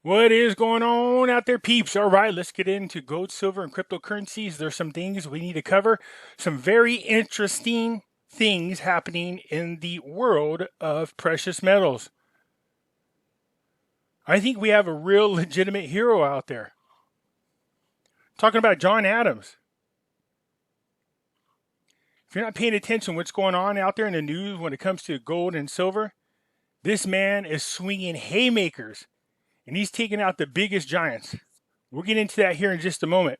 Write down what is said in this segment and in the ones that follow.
What is going on out there, peeps? All right, let's get into gold, silver, and cryptocurrencies. There's some things we need to cover. Some very interesting things happening in the world of precious metals. I think we have a real legitimate hero out there. Talking about John Adams. If you're not paying attention to what's going on out there in the news when it comes to gold and silver, this man is swinging haymakers. And he's taking out the biggest giants. We'll get into that here in just a moment.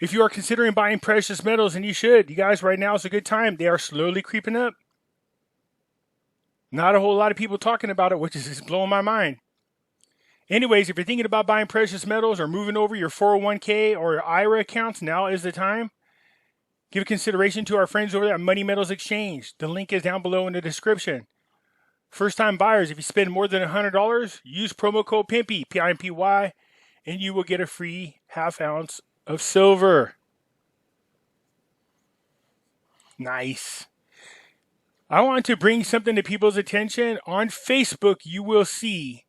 If you are considering buying precious metals, and you should, you guys, right now is a good time. They are slowly creeping up. Not a whole lot of people talking about it, which is just blowing my mind. Anyways, if you're thinking about buying precious metals or moving over your 401k or your IRA accounts, now is the time. Give consideration to our friends over there at Money Metals Exchange. The link is down below in the description. First-time buyers, if you spend more than $100, use promo code Pimpy, P-I-M-P-Y, and you will get a free half ounce of silver. Nice. I want to bring something to people's attention. On Facebook, you will see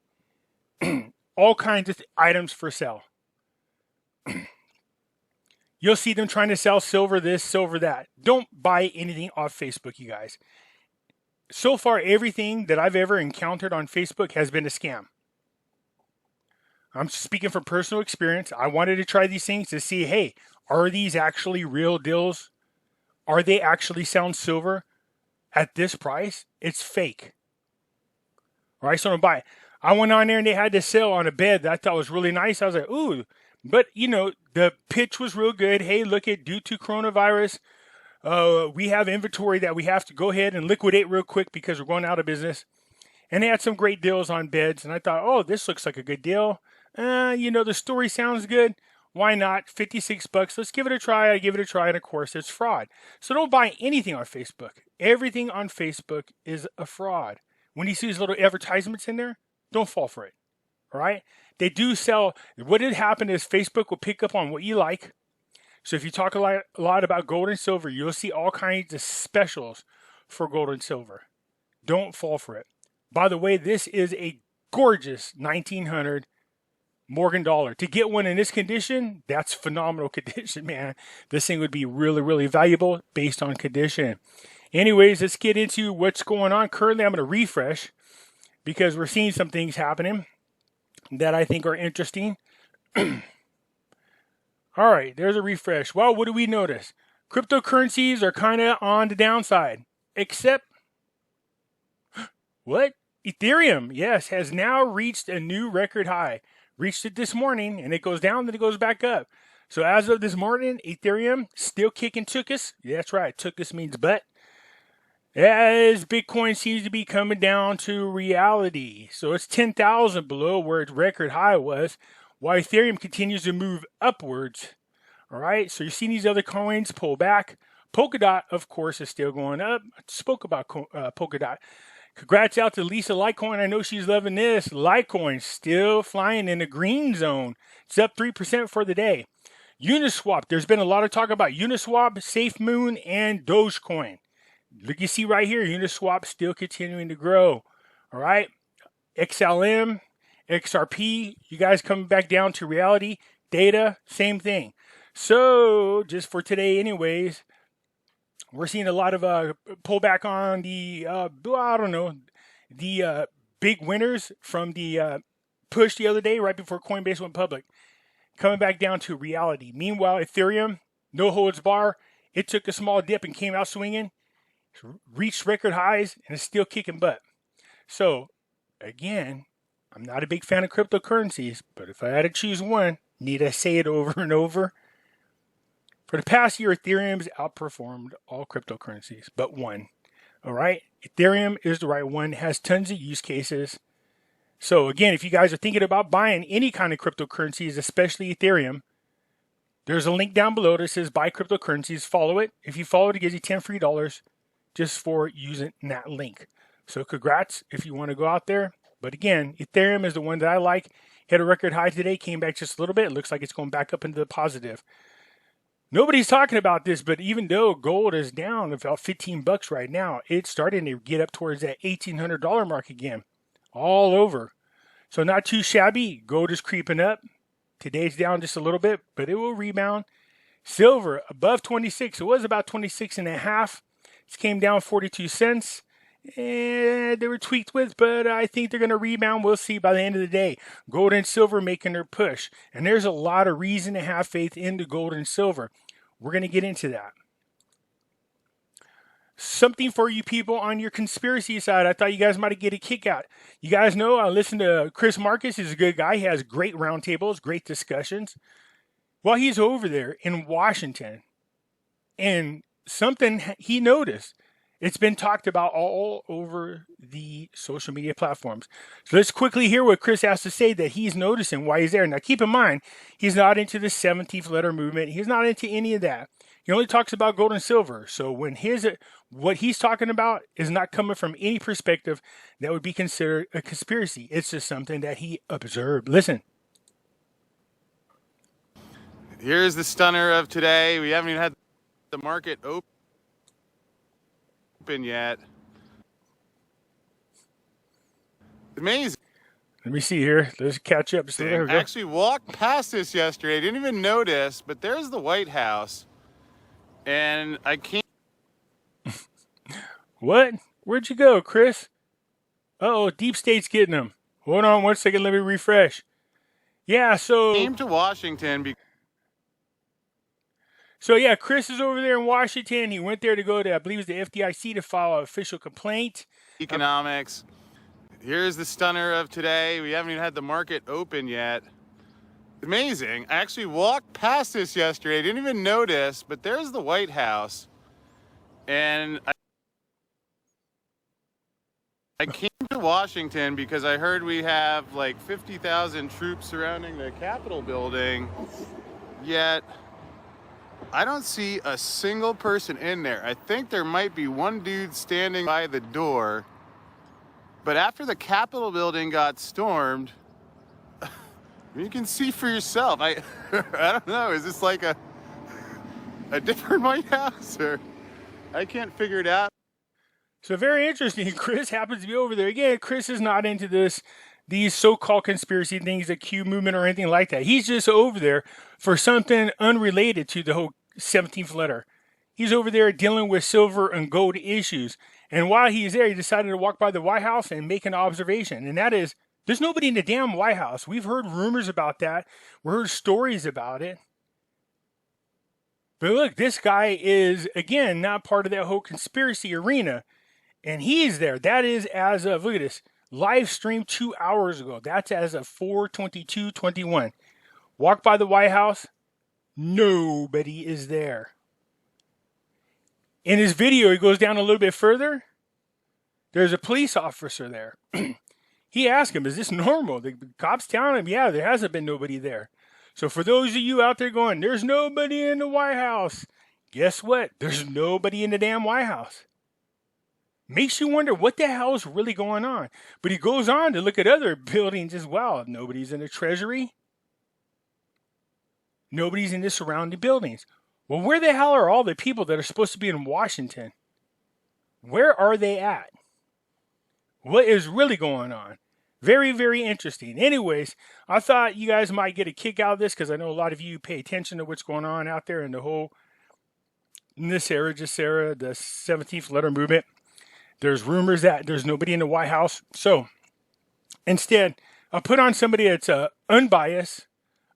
all kinds of items for sale. You'll see them trying to sell silver this, silver that. Don't buy anything off Facebook, you guys. So far, everything that I've ever encountered on Facebook has been a scam. I'm speaking from personal experience. I wanted to try these things to see, hey, are these actually real deals? Are they actually selling silver at this price? It's fake. All right, so I'm buy it. I went on there and they had this sale on a bed that I thought was really nice. I was like, ooh, but you know, the pitch was real good. Hey, look at due to coronavirus, we have inventory that we have to go ahead and liquidate real quick because we're going out of business. And they had some great deals on beds. And I thought, oh, this looks like a good deal. You know, the story sounds good. Why not? 56 bucks. Let's give it a try. I give it a try. And of course, it's fraud. So don't buy anything on Facebook. Everything on Facebook is a fraud. When you see these little advertisements in there, don't fall for it. All right. They do sell. What had happened is Facebook will pick up on what you like. So if you talk a lot about gold and silver, you'll see all kinds of specials for gold and silver. Don't fall for it. By the way, this is a gorgeous 1900 Morgan dollar. To get one in this condition, that's phenomenal condition, man. This thing would be really, really valuable based on condition. Anyways, let's get into what's going on. Currently, I'm going to refresh because we're seeing some things happening that I think are interesting. All right, there's a refresh. Well, what do we notice? Cryptocurrencies are kind of on the downside, except what? Ethereum, yes, has now reached a new record high. Reached it this morning, and it goes down, then it goes back up. So as of this morning, Ethereum still kicking tookus. Yeah, that's right, tookus means butt. As Bitcoin seems to be coming down to reality. So it's 10,000 below where its record high was, while Ethereum continues to move upwards. All right, so you're seeing these other coins pull back. Polkadot, of course, is still going up. I spoke about Polkadot. Congrats out to Lisa Litecoin. I know she's loving this. Litecoin still flying in the green zone. It's up 3% for the day. Uniswap. There's been a lot of talk about Uniswap, SafeMoon, and Dogecoin. Look, you see right here, Uniswap still continuing to grow. All right. XLM, XRP, you guys coming back down to reality. Data, same thing. So, just for today anyways, we're seeing a lot of pullback on the, the big winners from the push the other day right before Coinbase went public. Coming back down to reality. Meanwhile, Ethereum, no holds bar. It took a small dip and came out swinging. Reached record highs and is still kicking butt. So, again, I'm not a big fan of cryptocurrencies, but if I had to choose one, need I say it over and over? For the past year, Ethereum's outperformed all cryptocurrencies, but one. All right? Ethereum is the right one, has tons of use cases. So, again, if you guys are thinking about buying any kind of cryptocurrencies, especially Ethereum, there's a link down below that says buy cryptocurrencies. Follow it. If you follow it, it gives you 10 free dollars just for using that link. So congrats if you want to go out there. But again, Ethereum is the one that I like. Hit a record high today, came back just a little bit. It looks like it's going back up into the positive. Nobody's talking about this, but even though gold is down about 15 bucks right now, it's starting to get up towards that $1,800 mark again, all over. So not too shabby. Gold is creeping up. Today's down just a little bit, but it will rebound. Silver above 26. It was about 26 and a half. It came down 42 cents. And they were tweaked with, but I think they're going to rebound. We'll see by the end of the day. Gold and silver making their push. And there's a lot of reason to have faith into gold and silver. We're going to get into that. Something for you people on your conspiracy side. I thought you guys might get a kick out. You guys know I listen to Chris Marcus. He's a good guy. He has great roundtables, great discussions. Well, he's over there in Washington. And something he noticed. It's been talked about all over the social media platforms. So let's quickly hear what Chris has to say that he's noticing why he's there. Now, keep in mind, he's not into the 17th letter movement. He's not into any of that. He only talks about gold and silver. So when what he's talking about is not coming from any perspective that would be considered a conspiracy. It's just something that he observed. Listen. Here's the stunner of today. We haven't even had the market open yet. Amazing. Let me see here. Let's catch up. So there we go. I actually walked past this yesterday. I didn't even notice, but there's the White House. And I can't. What? Where'd you go, Chris? Uh-oh, Deep State's getting them. Hold on 1 second. Let me refresh. Yeah, so... Came to Washington. So, yeah, Chris is over there in Washington. He went there to go to, I believe it was the FDIC, to file an official complaint. Economics. Here's the stunner of today. We haven't even had the market open yet. Amazing. I actually walked past this yesterday. I didn't even notice, but there's the White House. And I came to Washington because I heard we have like 50,000 troops surrounding the Capitol building. Yet, I don't see a single person in there. I think there might be one dude standing by the door. But after the Capitol building got stormed, you can see for yourself. I don't know. Is this like a different White House? Or I can't figure it out. So very interesting. Chris happens to be over there. Again, Chris is not into these so-called conspiracy things, the Q movement or anything like that. He's just over there for something unrelated to the whole 17th letter. He's over there dealing with silver and gold issues. And while he's there, he decided to walk by the White House and make an observation. And that is, there's nobody in the damn White House. We've heard rumors about that. We've heard stories about it. But look, this guy is, again, not part of that whole conspiracy arena. And he's there. That is as of, look at this, live stream 2 hours ago. That's as of 4/22/21. Walk by the White House. Nobody is there. In his video, he goes down a little bit further. There's a police officer there. He asked him, is this normal? The cops telling him, yeah, there hasn't been nobody there. So for those of you out there going, there's nobody in the White House. Guess what? There's nobody in the damn White House. Makes you wonder what the hell is really going on. But he goes on to look at other buildings as well. Nobody's in the Treasury. Nobody's in the surrounding buildings. Well, where the hell are all the people that are supposed to be in Washington? Where are they at? What is really going on? Very, very interesting. Anyways, I thought you guys might get a kick out of this because I know a lot of you pay attention to what's going on out there in the whole, in this era, the 17th letter movement. There's rumors that there's nobody in the White House. So instead, I'll put on somebody that's unbiased,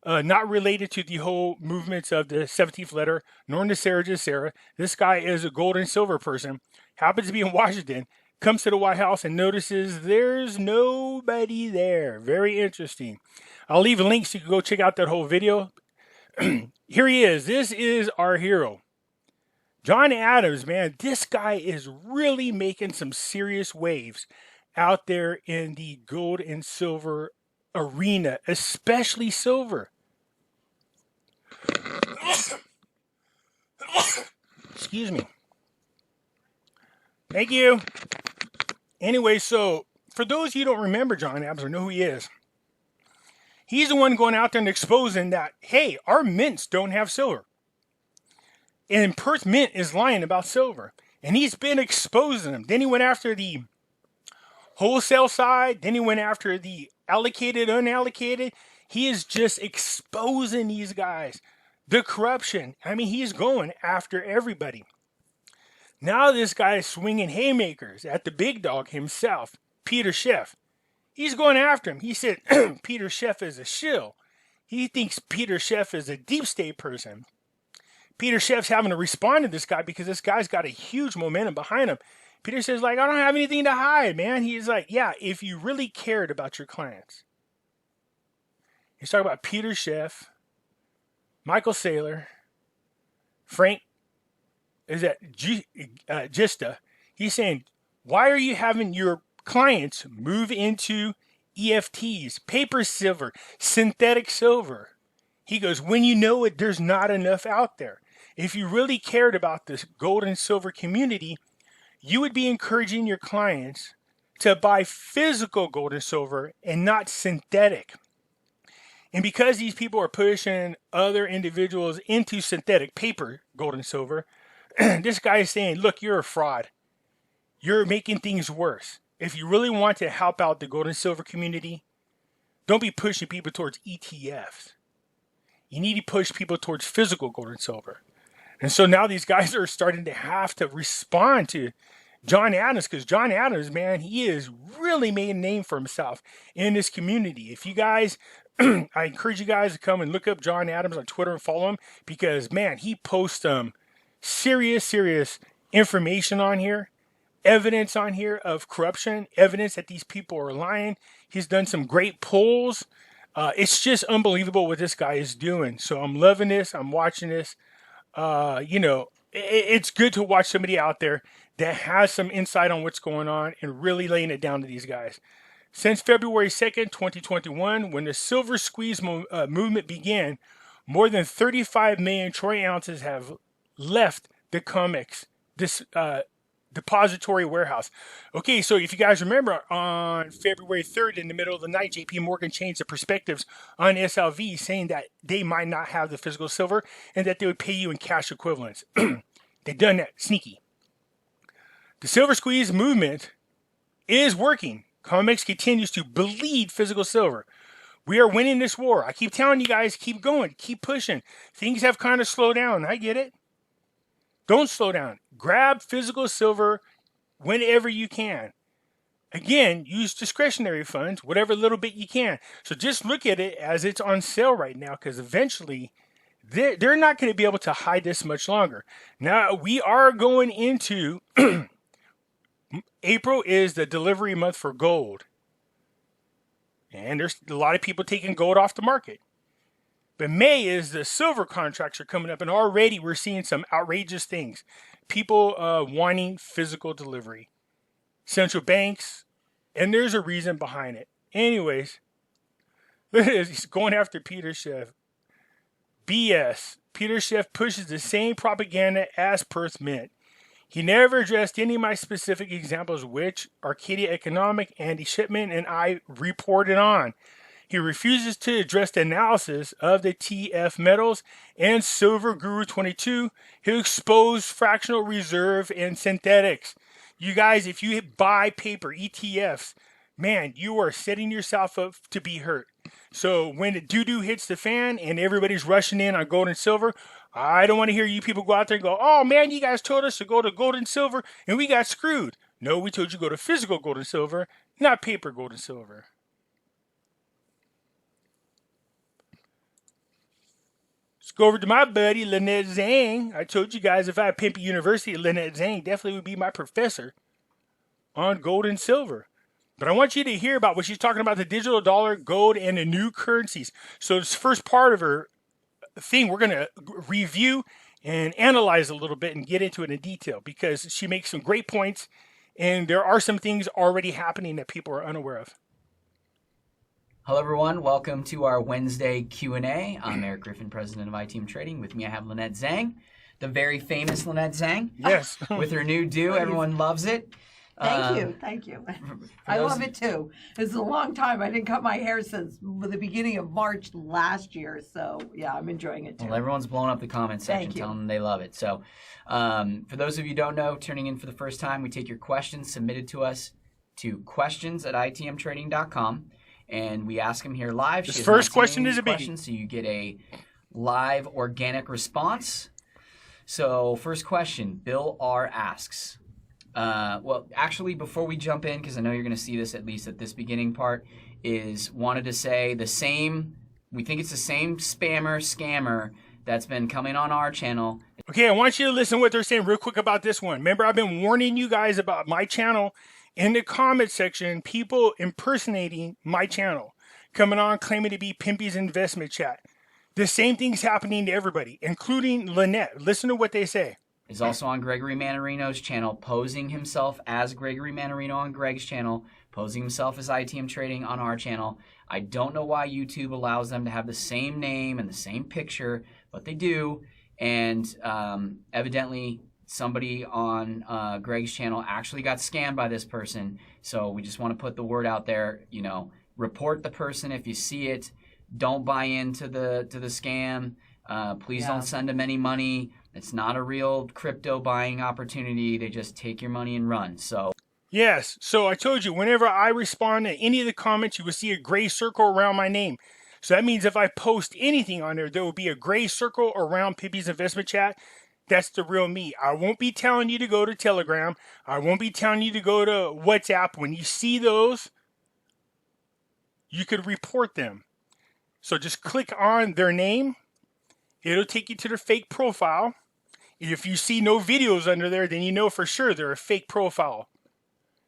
not related to the whole movements of the 17th letter, nor in the Sarah. This guy is a gold and silver person, happens to be in Washington, comes to the White House and notices there's nobody there. Very interesting. I'll leave links so you can go check out that whole video. Here he is. This is our hero. John Adams, man, this guy is really making some serious waves out there in the gold and silver arena, especially silver. Excuse me. Thank you. Anyway, so for those of you who don't remember John Adams or know who he is, he's the one going out there and exposing that, hey, our mints don't have silver. And Perth Mint is lying about silver. And he's been exposing them. Then he went after the wholesale side. Then he went after the allocated, unallocated. He is just exposing these guys. The corruption. I mean, he's going after everybody. Now this guy is swinging haymakers at the big dog himself, Peter Schiff. He's going after him. He said Peter Schiff is a shill. He thinks Peter Schiff is a deep state person. Peter Schiff's having to respond to this guy because this guy's got a huge momentum behind him. Peter says, like, I don't have anything to hide, man. He's like, yeah, if you really cared about your clients. He's talking about Peter Schiff, Michael Saylor, Frank, Gista. He's saying, why are you having your clients move into EFTs, paper silver, synthetic silver? He goes, when you know it, there's not enough out there. If you really cared about this gold and silver community, you would be encouraging your clients to buy physical gold and silver and not synthetic. And because these people are pushing other individuals into synthetic paper gold and silver, this guy is saying, look, you're a fraud. You're making things worse. If you really want to help out the gold and silver community, don't be pushing people towards ETFs. You need to push people towards physical gold and silver. And so now these guys are starting to have to respond to John Adams, because John Adams, man, he has really made a name for himself in this community. If you guys, I encourage you guys to come and look up John Adams on Twitter and follow him, because, man, he posts serious information on here, evidence on here of corruption, evidence that these people are lying. He's done some great polls. It's just unbelievable what this guy is doing. So I'm loving this. I'm watching this. It's good to watch somebody out there that has some insight on what's going on and really laying it down to these guys. Since February 2nd, 2021, when the silver squeeze movement began, more than 35 million troy ounces have left the COMEX, this depository warehouse. Okay, so if you guys remember, on February 3rd, in the middle of the night, JP Morgan changed the perspectives on SLV, saying that they might not have the physical silver and that they would pay you in cash equivalents. They done that sneaky. The silver squeeze movement is working. COMEX continues to bleed physical silver. We are winning this war. I keep telling you guys, keep going, keep pushing. Things have kind of slowed down. I get it. Don't slow down. Grab physical silver whenever you can. Again, use discretionary funds, whatever little bit you can. So just look at it as it's on sale right now, because eventually they're not going to be able to hide this much longer. Now, we are going into April is the delivery month for gold. And there's a lot of people taking gold off the market. But May is the silver contracts are coming up, and already we're seeing some outrageous things. People wanting physical delivery. Central banks, and there's a reason behind it. Anyways, he's going after Peter Schiff. BS. Peter Schiff pushes the same propaganda as Perth Mint. He never addressed any of my specific examples, which Arcadia Economic, Andy Shipman, and I reported on. He refuses to address the analysis of the TF metals and Silver Guru 22, who exposed fractional reserve and synthetics. You guys, if you buy paper, ETFs, man, you are setting yourself up to be hurt. So when the doo-doo hits the fan and everybody's rushing in on gold and silver, I don't want to hear you people go out there and go, oh man, you guys told us to go to gold and silver and we got screwed. No, we told you to go to physical gold and silver, not paper gold and silver. Let's go over to my buddy, Lynett Zang. I told you guys if I had Pimpy University, Lynett Zang definitely would be my professor on gold and silver. But I want you to hear about what she's talking about, the digital dollar, gold, and the new currencies. So this first part of her thing, we're going to review and analyze a little bit and get into it in detail, because she makes some great points, and there are some things already happening that people are unaware of. Hello, everyone. Welcome to our Wednesday Q&A. I'm Eric Griffin, president of iTeam Trading. With me, I have Lynett Zang, the very famous Lynett Zang. Yes. With her new do. Everyone loves it. Thank you. I love it too. It's a long time. I didn't cut my hair since the beginning of March last year. So yeah, I'm enjoying it too. Well, everyone's blowing up the comment section, telling them they love it. So for those of you who don't know, tuning in for the first time, we take your questions submitted to us to questions@itmtrading.com. and we ask them here live. This first question is a biggie. So you get a live organic response. So first question, Bill R asks. Well, actually, before we jump in, because I know you're going to see this at least at this beginning part, is wanted to say we think it's the same scammer that's been coming on our channel. Okay, I want you to listen to what they're saying real quick about this one. Remember, I've been warning you guys about my channel. In the comment section, people impersonating my channel, coming on claiming to be Pimpy's investment chat. The same thing's happening to everybody, including Lynett. Listen to what they say. He's also on Gregory Manarino's channel, posing himself as Gregory Manarino on Greg's channel, posing himself as ITM Trading on our channel. I don't know why YouTube allows them to have the same name and the same picture, but they do. And evidently, somebody on Greg's channel actually got scammed by this person. So we just want to put the word out there, report the person if you see it. Don't buy into the scam. Please don't send them any money. It's not a real crypto buying opportunity. They just take your money and run. So yes. So I told you, whenever I respond to any of the comments, you will see a gray circle around my name. So that means if I post anything on there, there will be a gray circle around Pimpy's investment chat. That's the real me. I won't be telling you to go to Telegram. I won't be telling you to go to WhatsApp. When you see those, you could report them. So just click on their name. It'll take you to their fake profile. If you see no videos under there, then you know for sure they're a fake profile.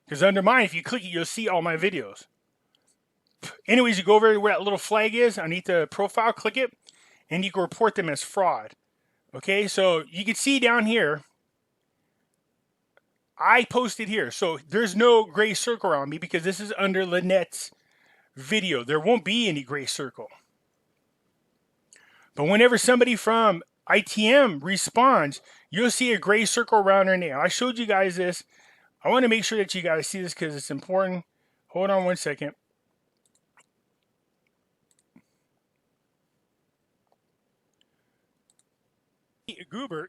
Because under mine, if you click it, you'll see all my videos. Anyways, you go over where that little flag is underneath the profile, click it, and you can report them as fraud. Okay, so you can see down here, I posted here. So there's no gray circle around me because this is under Lynett's video. There won't be any gray circle. But whenever somebody from ITM responds, you'll see a gray circle around their name. I showed you guys this. I want to make sure that you guys see this because it's important. Hold on one second. Goobert.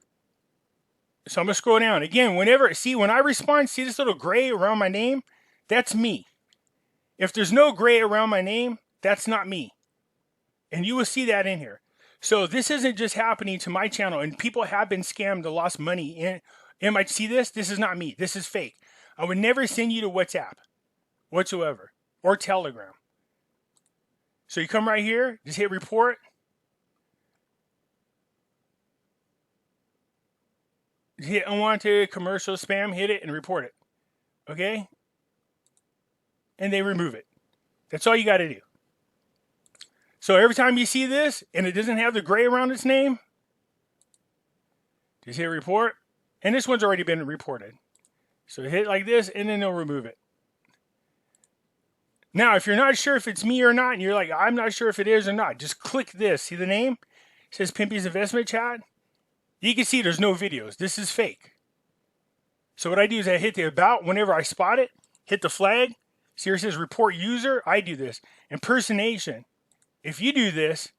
So I'm going to scroll down. Again, when I respond, see this little gray around my name? That's me. If there's no gray around my name, that's not me. And you will see that in here. So this isn't just happening to my channel, and people have been scammed and lost money. And I see this? This is not me. This is fake. I would never send you to WhatsApp whatsoever or Telegram. So you come right here, just hit report. Hit unwanted commercial spam, hit it and report it. Okay? And they remove it. That's all you got to do. So every time you see this and it doesn't have the gray around its name, just hit report. And this one's already been reported. So hit like this and then they'll remove it. Now, if you're not sure if it's me or not, and you're like, I'm not sure if it is or not, just click this. See the name? It says Pimpy's investment chat. You can see there's no videos. This is fake. So what I do is I hit the about whenever I spot it, hit the flag. See where it says report user? I do this. Impersonation. If you do this,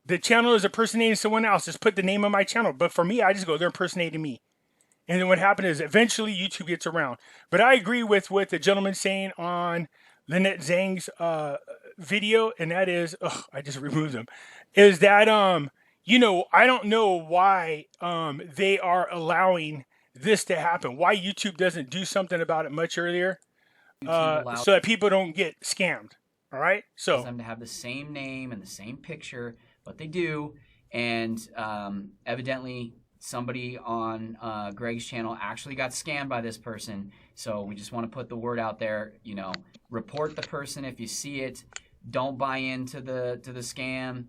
the channel is impersonating someone else. Just put the name of my channel. But for me, I just go, they're impersonating me. And then what happened is eventually YouTube gets around. But I agree with what the gentleman's saying on Lynett Zang's video, and that is, I just removed them, is that, I don't know why they are allowing this to happen. Why YouTube doesn't do something about it much earlier so that people don't get scammed. All right? So them to have the same name and the same picture, but they do. And evidently somebody on Greg's channel actually got scammed by this person. So we just want to put the word out there, report the person if you see it. Don't buy into the scam.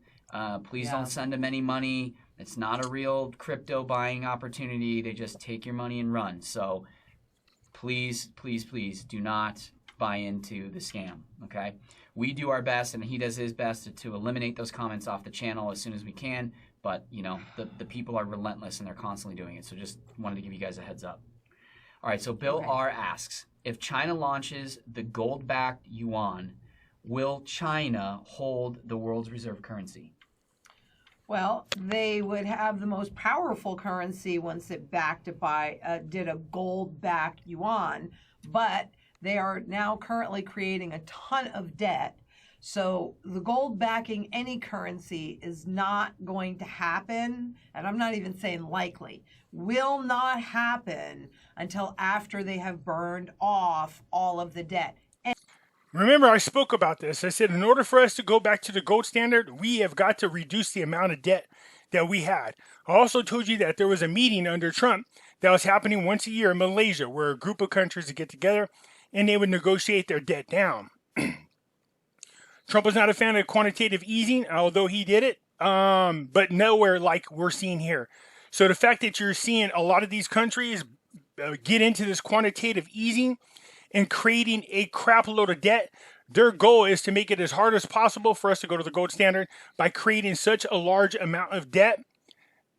Please don't send them any money. It's not a real crypto buying opportunity. They just take your money and run. So please, please, please do not buy into the scam, okay? We do our best, and he does his best to eliminate those comments off the channel as soon as we can. But, the people are relentless, and they're constantly doing it. So just wanted to give you guys a heads up. All right, so Bill R. asks, if China launches the gold-backed Yuan, will China hold the world's reserve currency? Well, they would have the most powerful currency once it did a gold-backed yuan, but they are now currently creating a ton of debt So the gold backing any currency is not going to happen, and I'm not even saying likely, will not happen until after they have burned off all of the debt. Remember, I spoke about this. I said in order for us to go back to the gold standard, we have got to reduce the amount of debt that we had. I also told you that there was a meeting under Trump that was happening once a year in Malaysia, where a group of countries would get together and they would negotiate their debt down. Trump was not a fan of quantitative easing, although he did it, but nowhere like we're seeing here. So the fact that you're seeing a lot of these countries get into this quantitative easing and creating a crap load of debt, their goal is to make it as hard as possible for us to go to the gold standard by creating such a large amount of debt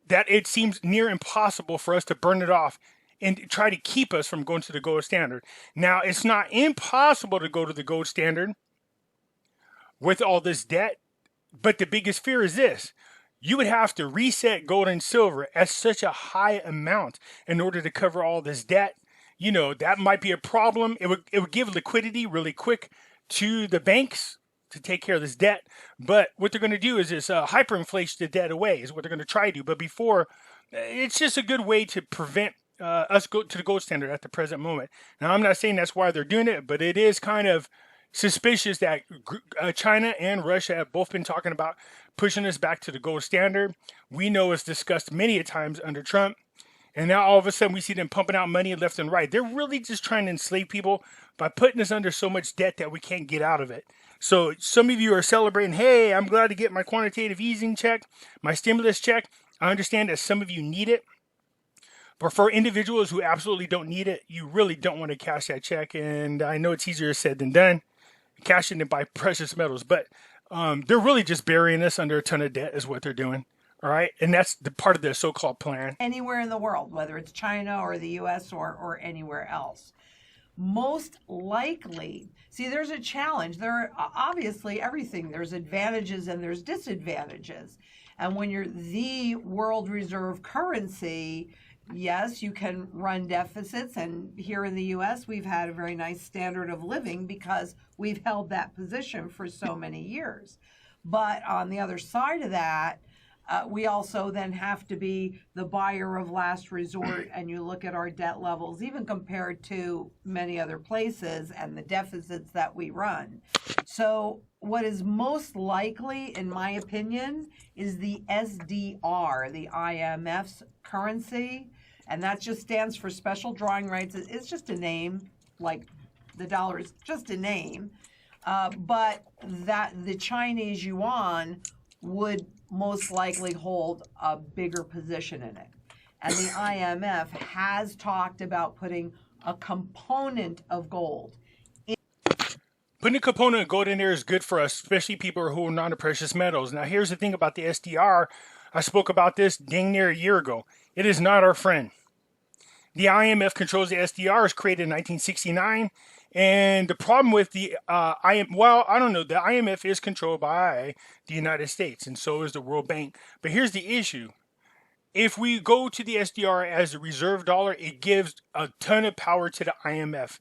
that it seems near impossible for us to burn it off and try to keep us from going to the gold standard. Now, it's not impossible to go to the gold standard with all this debt, but the biggest fear is this. You would have to reset gold and silver at such a high amount in order to cover all this debt. You know, that might be a problem. It would give liquidity really quick to the banks to take care of this debt. But what they're going to do is hyperinflate the debt away is what they're going to try to do. But before, it's just a good way to prevent us go to the gold standard at the present moment. Now, I'm not saying that's why they're doing it, but it is kind of suspicious that China and Russia have both been talking about pushing us back to the gold standard. We know it's discussed many a times under Trump. And now all of a sudden we see them pumping out money left and right. They're really just trying to enslave people by putting us under so much debt that we can't get out of it. So some of you are celebrating, hey, I'm glad to get my quantitative easing check, my stimulus check. I understand that some of you need it. But for individuals who absolutely don't need it, you really don't want to cash that check. And I know it's easier said than done, cashing it by precious metals. But they're really just burying us under a ton of debt is what they're doing. All right. And that's the part of their so-called plan. Anywhere in the world, whether it's China or the US or anywhere else. Most likely, see, there's a challenge. There are obviously everything. There's advantages and there's disadvantages. And when you're the world reserve currency, yes, you can run deficits. And here in the US, we've had a very nice standard of living because we've held that position for so many years. But on the other side of that, we also then have to be the buyer of last resort, and you look at our debt levels, even compared to many other places and the deficits that we run. So what is most likely, in my opinion, is the SDR, the IMF's currency, and that just stands for special drawing rights. It's just a name, like the dollar is just a name, but that the Chinese yuan would most likely hold a bigger position in it. And the IMF has talked about putting a component of gold. Putting a component of gold in there is good for us, especially people who are non-precious metals. Now, here's the thing about the SDR. I spoke about this dang near a year ago. It is not our friend. The IMF controls the SDR. It was created in 1969. And the problem with the the IMF is controlled by the United States, and so is the World Bank. But here's the issue. If we go to the SDR as a reserve dollar, it gives a ton of power to the IMF.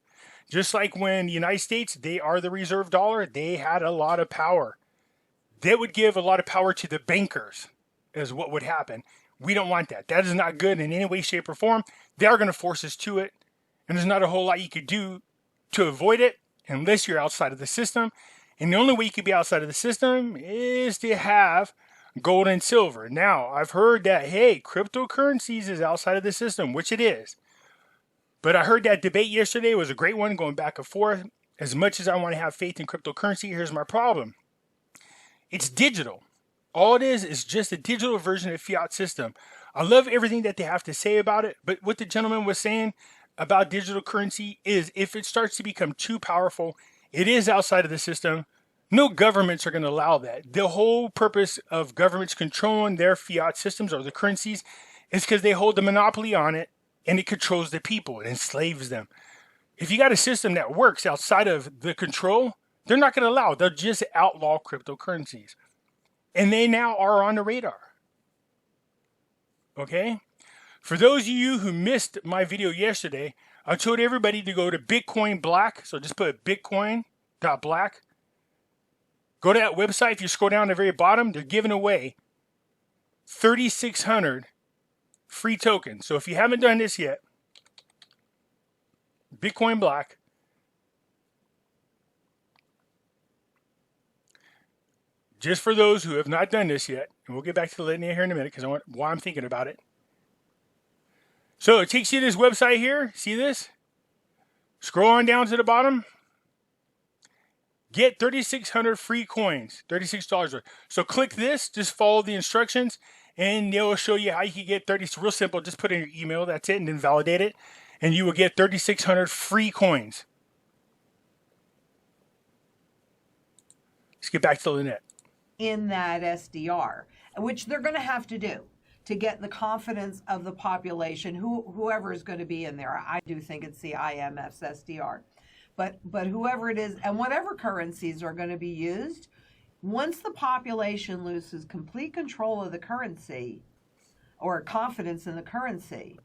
Just like when the United States, they are the reserve dollar, they had a lot of power. That would give a lot of power to the bankers, is what would happen. We don't want that. That is not good in any way, shape, or form. They are going to force us to it, and there's not a whole lot you could do to avoid it unless you're outside of the system. And the only way you can be outside of the system is to have gold and silver. Now, I've heard that, hey, cryptocurrencies is outside of the system, which it is. But I heard that debate yesterday was a great one, going back and forth. As much as I want to have faith in cryptocurrency, here's my problem. It's digital. All it is just a digital version of the fiat system. I love everything that they have to say about it, but what the gentleman was saying about digital currency is if it starts to become too powerful, it is outside of the system. No governments are going to allow that. The whole purpose of governments controlling their fiat systems or the currencies is because they hold the monopoly on it and it controls the people. It enslaves them. If you got a system that works outside of the control, they're not going to allow it. They'll just outlaw cryptocurrencies. And they now are on the radar. Okay? For those of you who missed my video yesterday, I told everybody to go to Bitcoin Black. So just put Bitcoin.black. Go to that website. If you scroll down to the very bottom, they're giving away 3,600 free tokens. So if you haven't done this yet, Bitcoin Black, just for those who have not done this yet, and we'll get back to Lynett here in a minute because I want why I'm thinking about it. So it takes you to this website here. See this? Scroll on down to the bottom. Get 3,600 free coins, $36 worth. So click this, just follow the instructions, and they'll show you how you can get 30. It's real simple. Just put in your email, that's it, and then validate it, and you will get 3,600 free coins. Let's get back to Lynett. In that SDR, which they're going to have to do to get the confidence of the population, whoever is going to be in there. I do think it's the IMF's SDR. But whoever it is, and whatever currencies are going to be used, once the population loses complete control of the currency or confidence in the currency,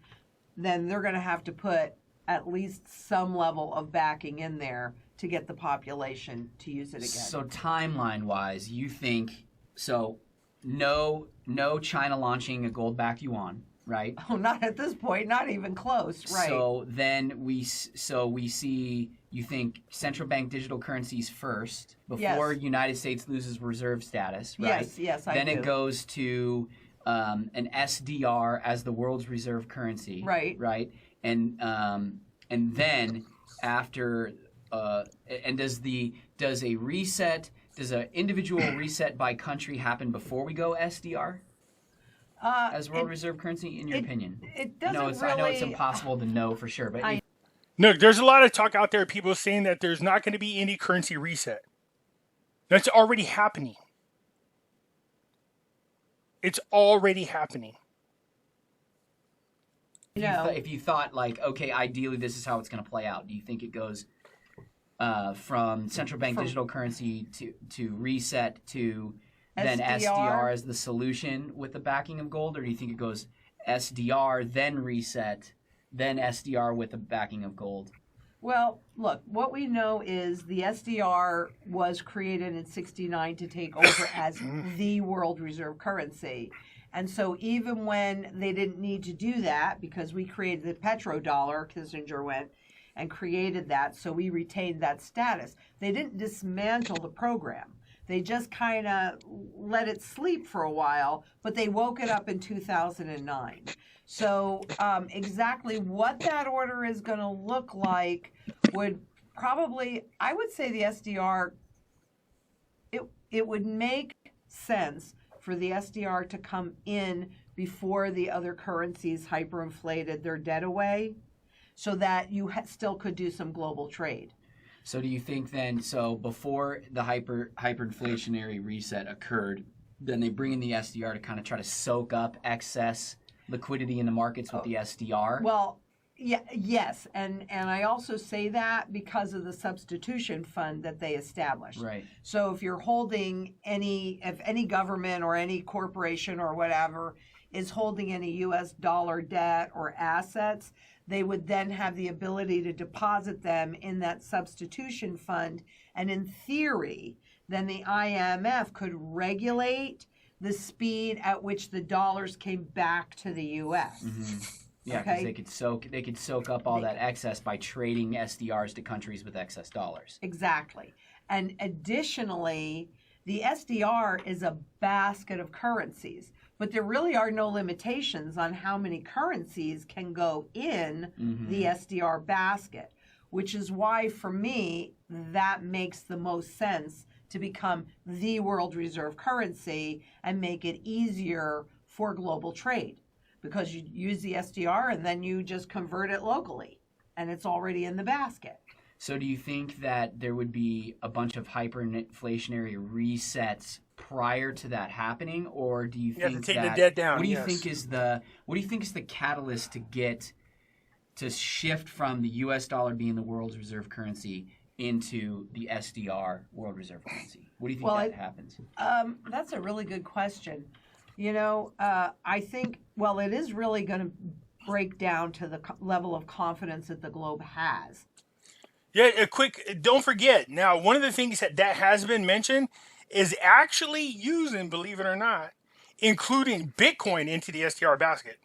then they're going to have to put at least some level of backing in there to get the population to use it again. So timeline-wise, you think, so no China launching a gold-backed yuan, right? Oh, not at this point, not even close, right? So then we see, you think central bank digital currencies first before United States loses reserve status, right? Yes, I do. Then it goes to an SDR as the world's reserve currency, right? And then after and does an individual reset by country happen before we go SDR? As world reserve currency, in your opinion? It doesn't I know it's impossible to know for sure, but No, there's a lot of talk out there, people saying that there's not going to be any currency reset. That's already happening. It's already happening. If you thought, like, okay, ideally this is how it's going to play out, do you think it goes from central bank digital currency to reset to then SDR as the solution with the backing of gold, or do you think it goes SDR, then reset, then SDR with the backing of gold? Well, look, what we know is the SDR was created in '69 to take over as the world reserve currency. And so even when they didn't need to do that, because we created the petrodollar, Kissinger went and created that, so we retained that status. They didn't dismantle the program. They just kind of let it sleep for a while, but they woke it up in 2009. So exactly what that order is going to look like would probably, I would say the SDR, it would make sense for the SDR to come in before the other currencies hyperinflated their debt away so that you still could do some global trade. So do you think then, so before the hyperinflationary reset occurred, then they bring in the SDR to kind of try to soak up excess liquidity in the markets with the SDR? Well, yes, and I also say that because of the substitution fund that they established. Right. So if you're holding if any government or any corporation or whatever is holding any U.S. dollar debt or assets, they would then have the ability to deposit them in that substitution fund. And in theory, then the IMF could regulate the speed at which the dollars came back to the U.S. Mm-hmm. Yeah, because they could soak up all that excess by trading SDRs to countries with excess dollars. Exactly. And additionally, the SDR is a basket of currencies, but there really are no limitations on how many currencies can go in the SDR basket, which is why, for me, that makes the most sense to become the world reserve currency and make it easier for global trade. Because you use the SDR and then you just convert it locally, and it's already in the basket. So do you think that there would be a bunch of hyperinflationary resets prior to that happening, or do you think to take the debt down? What do you think is the catalyst to shift from the U.S. dollar being the world's reserve currency into the SDR world reserve currency? What do you think happens? That's a really good question. I think, it is really going to break down to the level of confidence that the globe has. Yeah, don't forget. Now, one of the things that has been mentioned is actually using, believe it or not, including Bitcoin into the STR basket.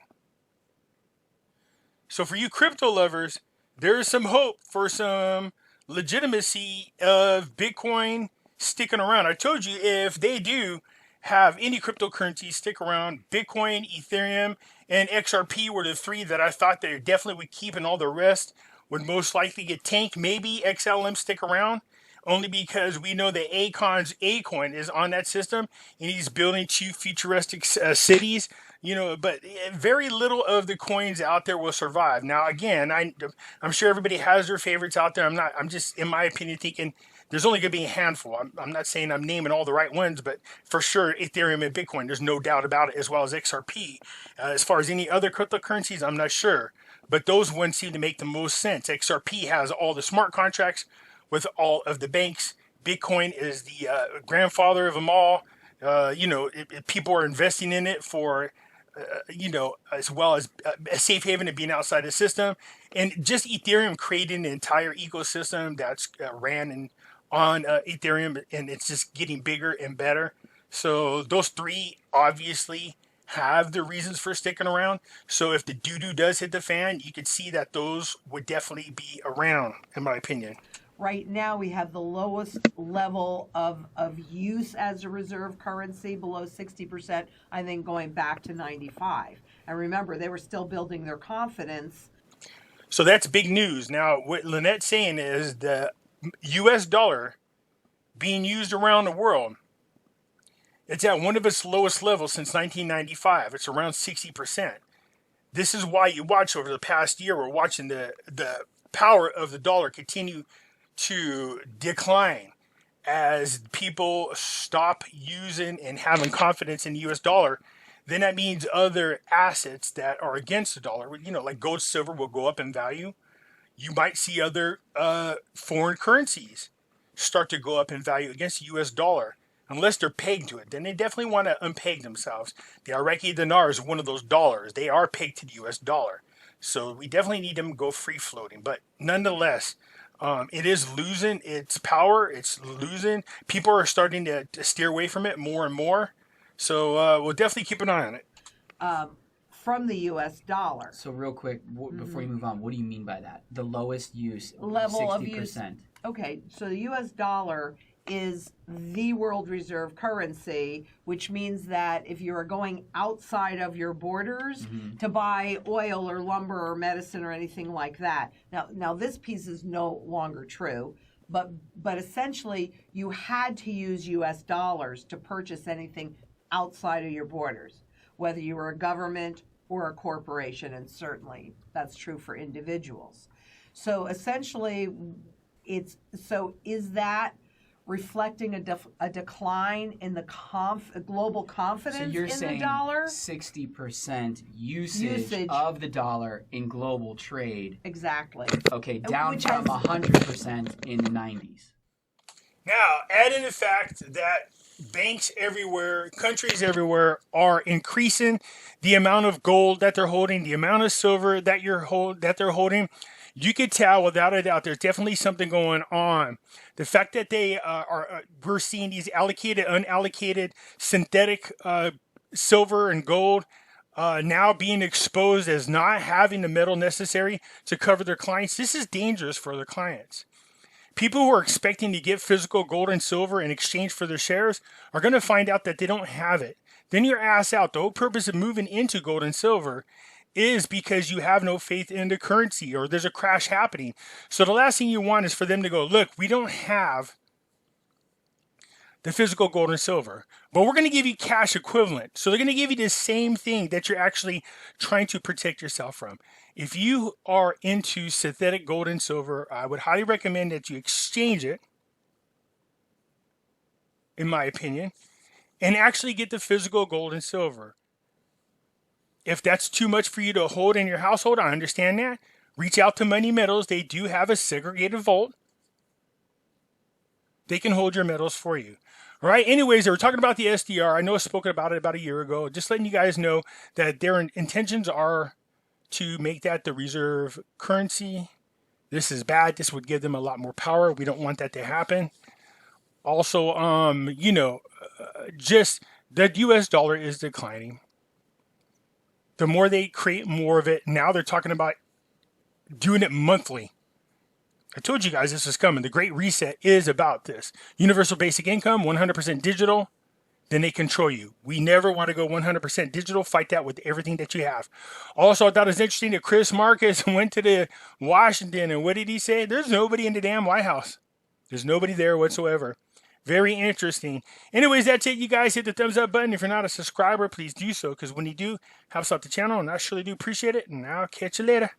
So for you crypto lovers, there is some hope for some legitimacy of Bitcoin sticking around. I told you if they do have any cryptocurrency stick around, Bitcoin, Ethereum, and XRP were the three that I thought they definitely would keep, and all the rest would most likely get tanked. Maybe XLM stick around, only because we know that Akon's Acoin is on that system, and he's building 2 futuristic cities. But very little of the coins out there will survive. Now, again, I'm sure everybody has their favorites out there. I'm just, in my opinion, thinking there's only going to be a handful. I'm not saying I'm naming all the right ones, but for sure, Ethereum and Bitcoin, there's no doubt about it, as well as XRP. As far as any other cryptocurrencies, I'm not sure. But those ones seem to make the most sense. XRP has all the smart contracts with all of the banks. Bitcoin is the grandfather of them all. People are investing in it for as well as a safe haven and being outside the system. And just Ethereum creating an entire ecosystem that's ran on Ethereum, and it's just getting bigger and better. So those three obviously have the reasons for sticking around. So if the doo-doo does hit the fan, you could see that those would definitely be around, in my opinion. Right now, we have the lowest level of use as a reserve currency, below 60%, I think going back to 95. And remember, they were still building their confidence. So that's big news. Now, what Lynette's saying is the U.S. dollar being used around the world, it's at one of its lowest levels since 1995. It's around 60%. This is why you watch over the past year, we're watching the power of the dollar continue to decline as people stop using and having confidence in the US dollar. Then that means other assets that are against the dollar, like gold, silver, will go up in value. You might see other foreign currencies start to go up in value against the US dollar, unless they're pegged to it. Then they definitely want to unpeg themselves. The Iraqi dinar is one of those dollars. They are pegged to the US dollar. So we definitely need them to go free floating. But nonetheless, it is losing its power. It's losing. People are starting to steer away from it more and more. So we'll definitely keep an eye on it. From the U.S. dollar. So real quick, before you move on, what do you mean by that? The lowest use, level 60%. Of use. Okay, so the U.S. dollar is the world reserve currency, which means that if you are going outside of your borders to buy oil or lumber or medicine or anything like that. Now this piece is no longer true, but essentially you had to use U.S. dollars to purchase anything outside of your borders, whether you were a government or a corporation, and certainly that's true for individuals. So essentially, is that reflecting a decline in the global confidence so you're in saying the dollar? 60% usage of the dollar in global trade. Exactly. Okay, down from 100% in the 90s. Now, add in the fact that banks everywhere, countries everywhere are increasing the amount of gold that they're holding, the amount of silver that they're holding. You could tell without a doubt there's definitely something going on. The fact that we're seeing these allocated, unallocated, synthetic silver and gold now being exposed as not having the metal necessary to cover their clients. This is dangerous for their clients. People who are expecting to get physical gold and silver in exchange for their shares are going to find out that they don't have it. Then you're ass out. The whole purpose of moving into gold and silver is because you have no faith in the currency or there's a crash happening. So the last thing you want is for them to go, look, we don't have the physical gold and silver, but we're going to give you cash equivalent. So they're going to give you the same thing that you're actually trying to protect yourself from. If you are into synthetic gold and silver, I would highly recommend that you exchange it, in my opinion, and actually get the physical gold and silver. If that's too much for you to hold in your household, I understand that. Reach out to Money Metals. They do have a segregated vault. They can hold your metals for you. All right. Anyways, they were talking about the SDR. I know I spoke about it about a year ago. Just letting you guys know that their intentions are to make that the reserve currency. This is bad. This would give them a lot more power. We don't want that to happen. Also, just the US dollar is declining. The more they create more of it, now they're talking about doing it monthly. I told you guys this was coming. The Great Reset is about this. Universal basic income, 100% digital. Then they control you. We never want to go 100% digital. Fight that with everything that you have. Also, I thought it was interesting that Chris Marcus went to the Washington, and what did he say? There's nobody in the damn White House. There's nobody there whatsoever. Very interesting. Anyways, that's it. You guys hit the thumbs up button. If you're not a subscriber, please do so, because when you do, helps out the channel, and I surely do appreciate it. And I'll catch you later.